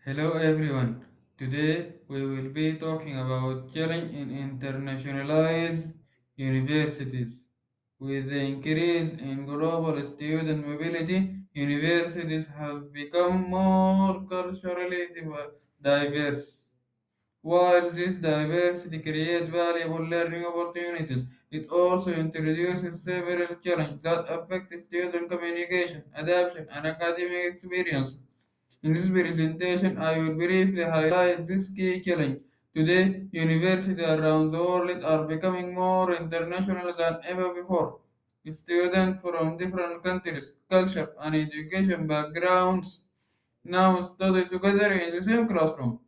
Hello everyone. Today we will be talking about challenge in internationalized universities. With the increase in global student mobility, universities have become more culturally diverse. While this diversity creates valuable learning opportunities, it also introduces several challenges that affect student communication, adaptation, and academic experience. In this presentation, I will briefly highlight this key challenge. Today, universities around the world are becoming more international than ever before. Students from different countries, culture, and education backgrounds now study together in the same classroom.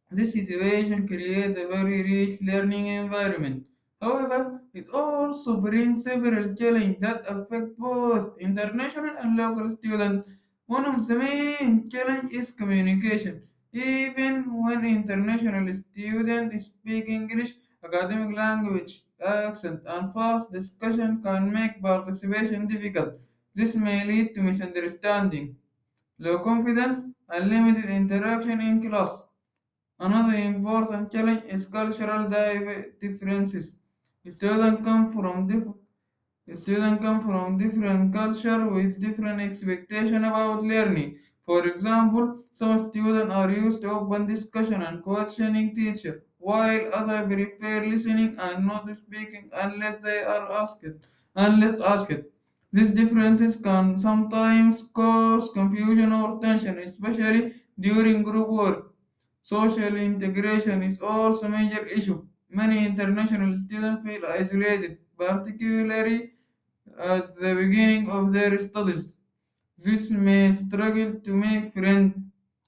This situation creates a very rich learning environment. However, it also brings several challenges that affect both international and local students. One of the main challenges is communication. Even when international students speak English, academic language, accent, and fast discussion can make participation difficult. This may lead to misunderstanding, low confidence, and limited interaction in class. Another important challenge is cultural differences. Students come from students come from different cultures with different expectations about learning. For example, some students are used to open discussion and questioning teacher, while others prefer listening and not speaking unless they are asked. Unless asked. These differences can sometimes cause confusion or tension, especially during group work. Social integration is also a major issue. Many international students feel isolated, particularly at the beginning of their studies. This may struggle to make friends,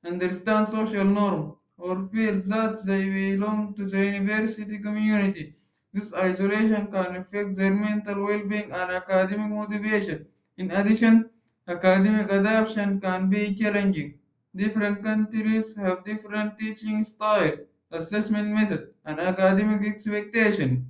understand social norms, or feel that they belong to the university community. This isolation can affect their mental well-being and academic motivation. In addition, academic adaptation can be challenging. Different countries have different teaching style, assessment method, and academic expectation.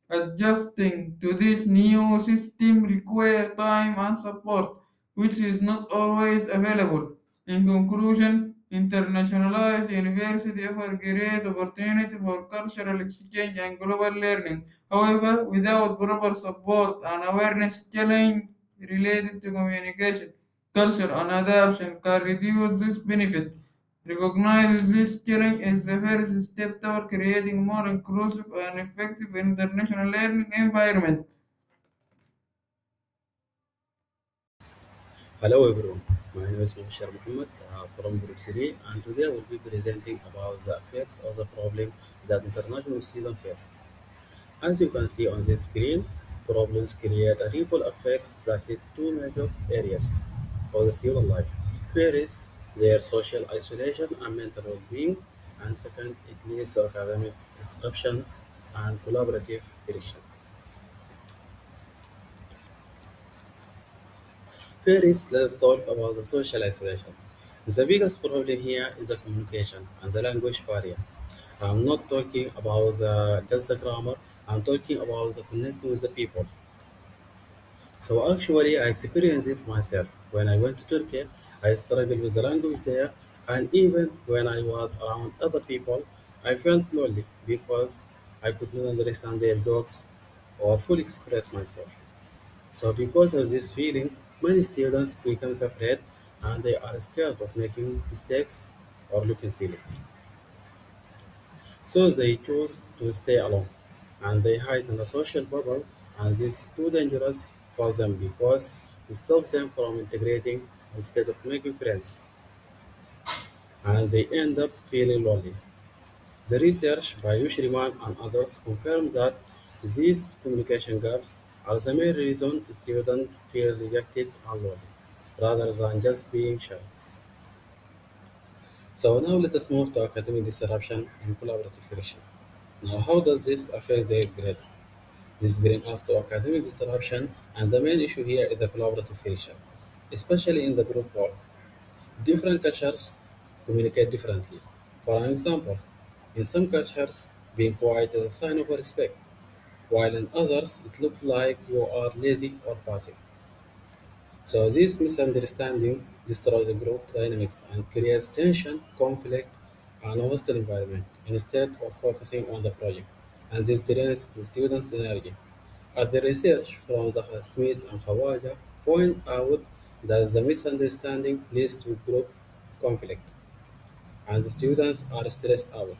Adjusting to this new system requires time and support, which is not always available. In conclusion, internationalized university offer great opportunity for cultural exchange and global learning. However, without proper support and awareness, challenge related to communication, culture, and adaptation can reduce this benefit. Recognize this challenge as the first step toward creating more inclusive and effective international learning environment. Hello everyone, my name is Mubashir Muhammad from Group 3 and today I will be presenting about the effects of the problem that international students face. As you can see on the screen, problems create a ripple effects that is two major areas for the student life. First, their social isolation and mental well-being, and second, it leads to academic disruption and collaborative friction. First, let's talk about the social isolation. The biggest problem here is the communication and the language barrier. I'm not talking about just the grammar, I'm talking about the connecting with the people. So actually, I experienced this myself. When I went to Turkey, I struggled with the language there, and even when I was around other people, I felt lonely because I could not understand their jokes or fully express myself. So because of this feeling, many students become afraid and they are scared of making mistakes or looking silly. So they choose to stay alone and they hide in a social bubble, and this is too dangerous for them because it stops them from integrating instead of making friends, and they end up feeling lonely. The research by Yushriman and others confirm that these communication gaps are the main reason students feel rejected and lonely, rather than just being shy. So now let us move to academic disruption and collaborative friction. Now, how does this affect their grades? This brings us to academic disruption, and the main issue here is the collaborative friction, especially in the group work. Different cultures communicate differently. For an example, in some cultures, being quiet is a sign of respect, while in others, it looks like you are lazy or passive. So this misunderstanding destroys the group dynamics and creates tension, conflict, and a hostile environment instead of focusing on the project. And this drains the students' energy. As the research from the Smith and Khawaja point out that the misunderstanding leads to group conflict and the students are stressed out.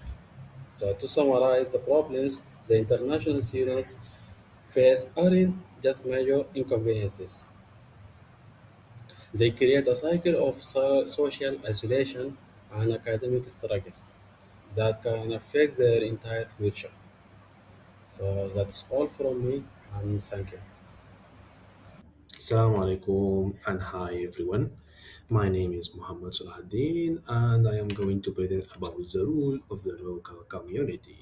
So to summarize the problems the international students face aren't just major inconveniences. They create a cycle of social isolation and academic struggle that can affect their entire future. So that's all from me and thank you. Assalamu alaikum and hi everyone. My name is Muhammad Salahuddin and I am going to present about the role of the local community.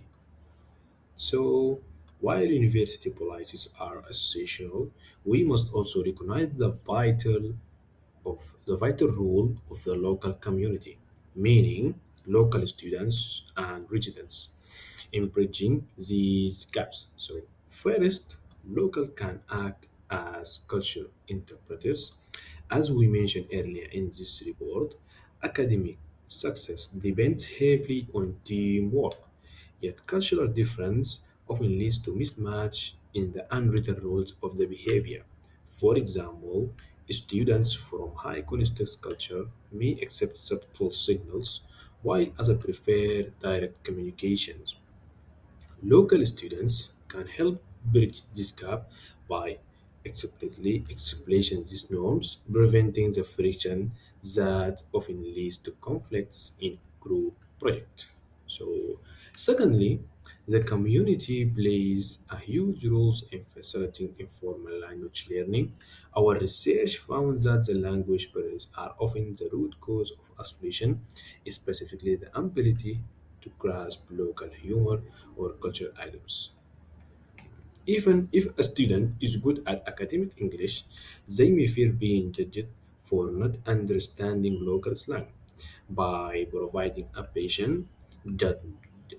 So, while university policies are essential, we must also recognize the vital role of the local community, meaning local students and residents, in bridging these gaps. So, first, local can act as culture interpreters. As we mentioned earlier in this report, academic success depends heavily on teamwork, yet cultural difference often leads to mismatch in the unwritten rules of the behavior. For example, students from high context culture may accept subtle signals, while others prefer direct communications. Local students can help bridge this gap by explicitly explaining these norms, preventing the friction that often leads to conflicts in group projects. So, secondly, the community plays a huge role in facilitating informal language learning. Our research found that the language barriers are often the root cause of isolation, specifically the ability to grasp local humor or cultural items. Even if a student is good at academic English, they may fear being judged for not understanding local slang. By providing a patient,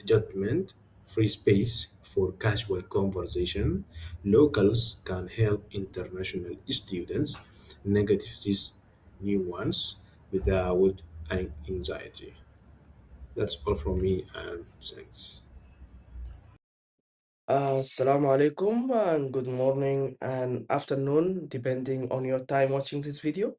judgment free space for casual conversation, locals can help international students negative this nuance without any anxiety. That's all from me and thanks. Assalamu alaikum and good morning and afternoon, depending on your time watching this video.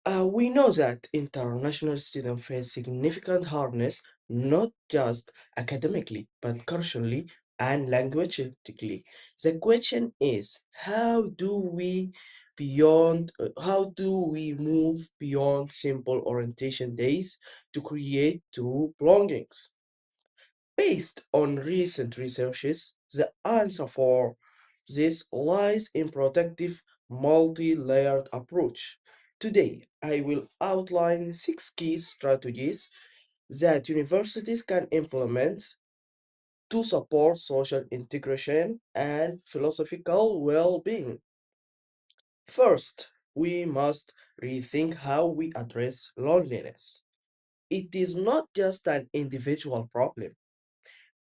We know that international students face significant hardness, not just academically, but culturally and linguistically. The question is, how do we move beyond simple orientation days to create true belongings? Based on recent researches, the answer for this lies in protective multi-layered approach. Today, I will outline 6 key strategies that universities can implement to support social integration and philosophical well-being. First, we must rethink how we address loneliness. It is not just an individual problem.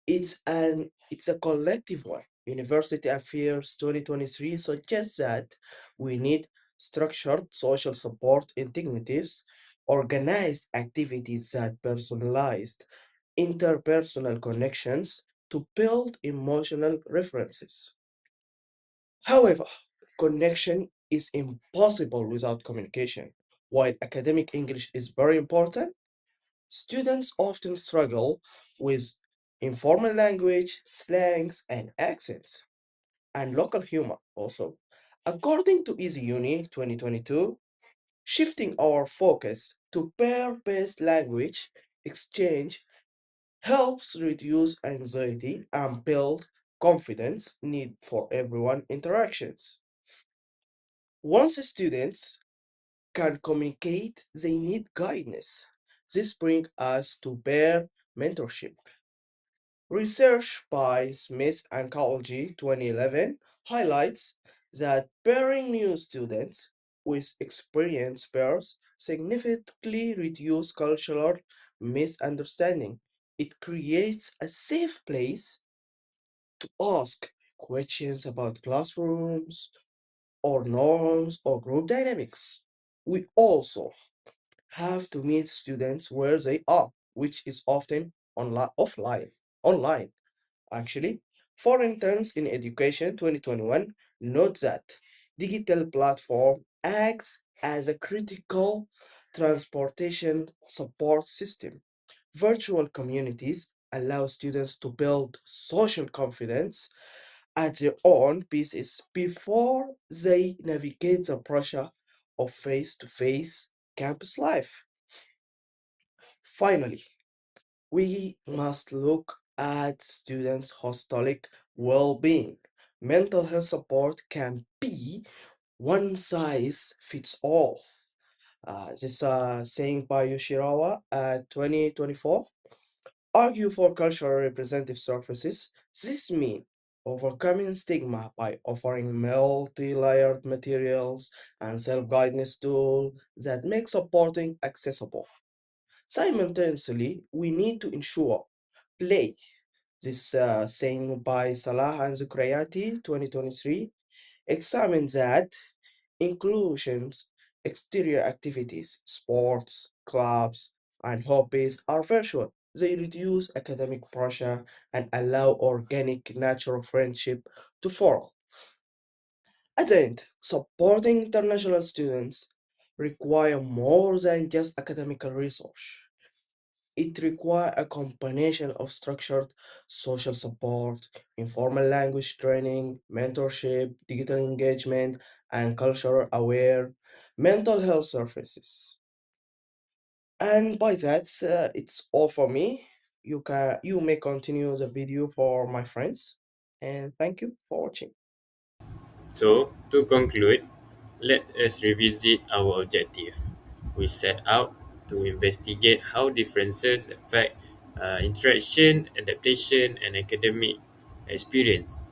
It's a collective one. University Affairs 2023 suggests that we need structured social support initiatives, organized activities that personalized interpersonal connections to build emotional references. However, connection is impossible without communication. While academic English is very important, students often struggle with informal language, slangs, and accents, and local humor also. According to Easy Uni 2022, shifting our focus to pair-based language exchange helps reduce anxiety and build confidence need for everyone interactions. Once students can communicate, they need guidance. This brings us to peer mentorship. Research by Smith and College 2011 highlights that pairing new students with experienced peers significantly reduce cultural misunderstanding. It creates a safe place to ask questions about classrooms, or norms or group dynamics. We also have to meet students where they are, which is often online, actually. For interns in education 2021, note that digital platform acts as a critical transportation support system. Virtual communities allow students to build social confidence at their own paces before they navigate the pressure of face-to-face campus life. Finally, we must look at students' holistic well-being. Mental health support can be one size fits all. This saying by Yoshirawa 2024 argue for cultural representative services. This means overcoming stigma by offering multi-layered materials and self-guidance tools that make supporting accessible. Simultaneously, we need to ensure play. This saying by Salah and Zukrayati 2023 examines that inclusions, exterior activities, sports, clubs, and hobbies are virtual. They reduce academic pressure and allow organic, natural friendship to form. At the end, supporting international students require more than just academic research. It requires a combination of structured social support, informal language training, mentorship, digital engagement, and cultural aware mental health services. And by that, it's all for me. You may continue the video for my friends, and thank you for watching. So, to conclude, let us revisit our objective. We set out to investigate how differences affect interaction, adaptation, and academic experience.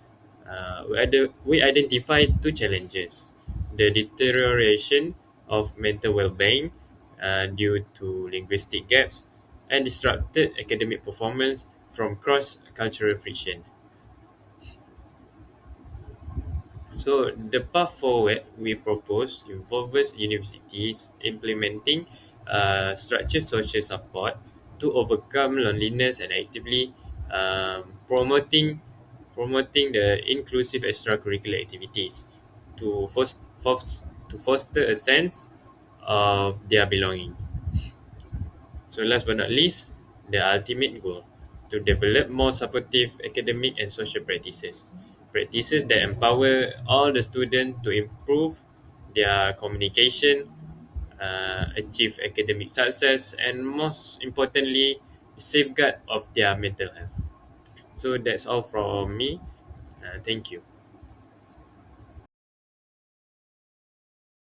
We identified two challenges: the deterioration of mental well being due to linguistic gaps, and disrupted academic performance from cross cultural friction. So the path forward we propose involves universities implementing structured social support to overcome loneliness and actively promoting the inclusive extracurricular activities to foster a sense of their belonging. So last but not least, the ultimate goal to develop more supportive academic and social practices. Practices that empower all the students to improve their communication, achieve academic success, and most importantly, safeguard of their mental health. So that's all from me. Thank you.